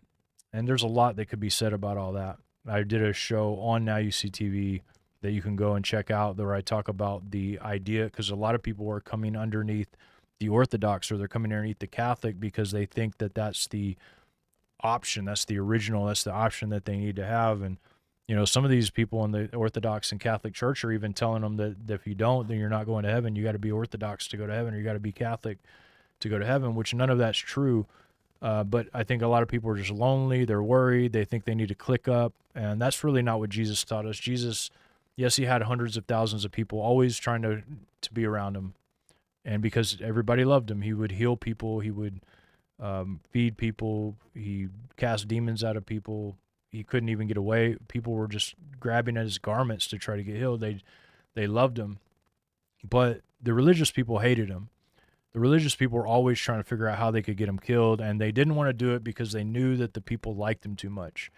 there's a lot that could be said about all that. I did a show on Now You See TV that you can go and check out, where I talk about the idea, because a lot of people are coming underneath the Orthodox, or they're coming underneath the Catholic because they think that that's the option, that's the original, that's the option that they need to have. And some of these people in the Orthodox and Catholic Church are even telling them that if you don't, then you're not going to heaven. You got to be Orthodox to go to heaven, or you got to be Catholic to go to heaven, which none of that's true. But I think a lot of people are just lonely. They're worried. They think they need to click up. And that's really not what Jesus taught us. Jesus, yes, he had hundreds of thousands of people always trying to be around him. And because everybody loved him, he would heal people. He would feed people. He cast demons out of people. He couldn't even get away. People were just grabbing at his garments to try to get healed. They loved him. But the religious people hated him. The religious people were always trying to figure out how they could get him killed, and they didn't want to do it because they knew that the people liked him too much.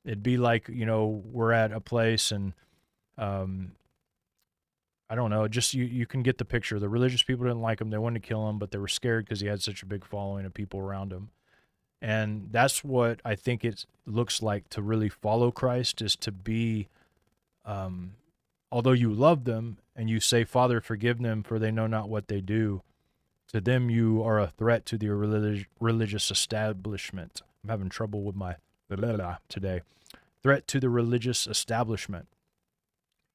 It'd be like, we're at a place and I don't know, just you can get the picture. The religious people didn't like him. They wanted to kill him, but they were scared because he had such a big following of people around him. And that's what I think it looks like to really follow Christ, is to be, although you love them and you say, Father, forgive them, for they know not what they do, to them you are a threat to the religious establishment. I'm having trouble with my today. Threat to the religious establishment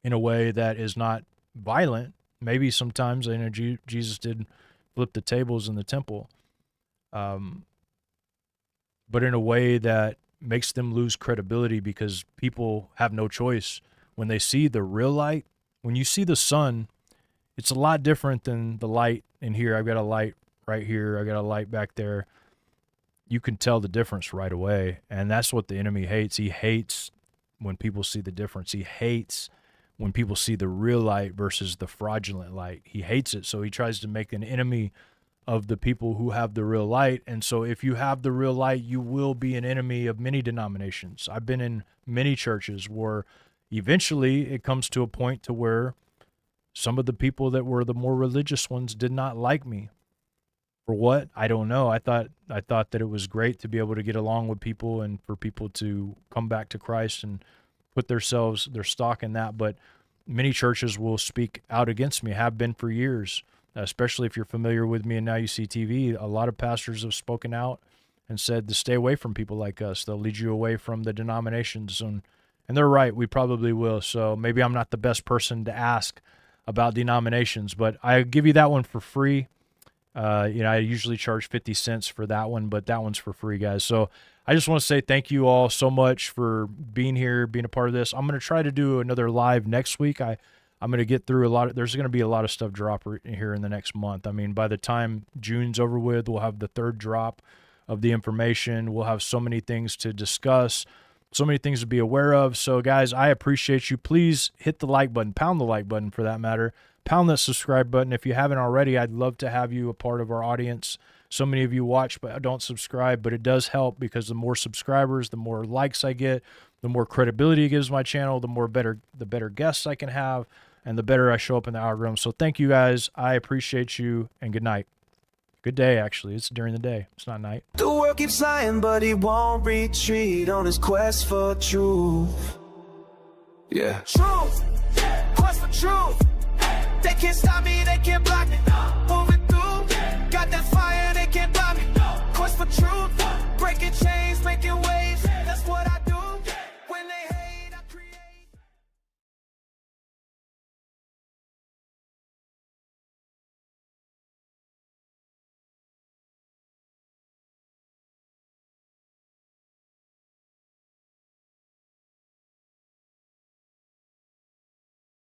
in a way that is not violent. Maybe sometimes Jesus did flip the tables in the temple, but in a way that makes them lose credibility, because people have no choice when they see the real light. When you see the sun, it's a lot different than the light in here. I've got a light right here. I got a light back there. You can tell the difference right away, and that's what the enemy hates. He hates when people see the difference. He hates when people see the real light versus the fraudulent light. He hates it, so he tries to make an enemy of the people who have the real light. And so if you have the real light, you will be an enemy of many denominations. I've been in many churches where eventually it comes to a point to where some of the people that were the more religious ones did not like me. For what? I don't know. I thought that it was great to be able to get along with people and for people to come back to Christ and put their stock in that. But many churches will speak out against me, have been for years, especially if you're familiar with me and Now You See TV. A lot of pastors have spoken out and said to stay away from people like us. They'll lead you away from the denominations. And they're right. We probably will. So maybe I'm not the best person to ask about denominations, but I give you that one for free. I usually charge 50 cents for that one, but that one's for free, guys. So I just want to say thank you all so much for being here, being a part of this. I'm going to try to do another live next week. I'm going to get through there's going to be a lot of stuff drop here in the next month. I mean, by the time June's over with, we'll have the third drop of the information. We'll have so many things to discuss, so many things to be aware of. So guys, I appreciate you. Please hit the like button, pound the like button for that matter. Pound that subscribe button. If you haven't already, I'd love to have you a part of our audience. So many of you watch but don't subscribe, but it does help because the more subscribers, the more likes I get, the more credibility it gives my channel, the better guests I can have, and the better I show up in the algorithm. So thank you guys. I appreciate you, and good night. Good day, actually. It's during the day. It's not night. The world keeps lying, but he won't retreat on his quest for truth. Yeah. Truth. Quest for truth. They can't stop me, they can't block me. Moving through. Got that fire, they can't block me. Quest for truth. Breaking chains, making waves.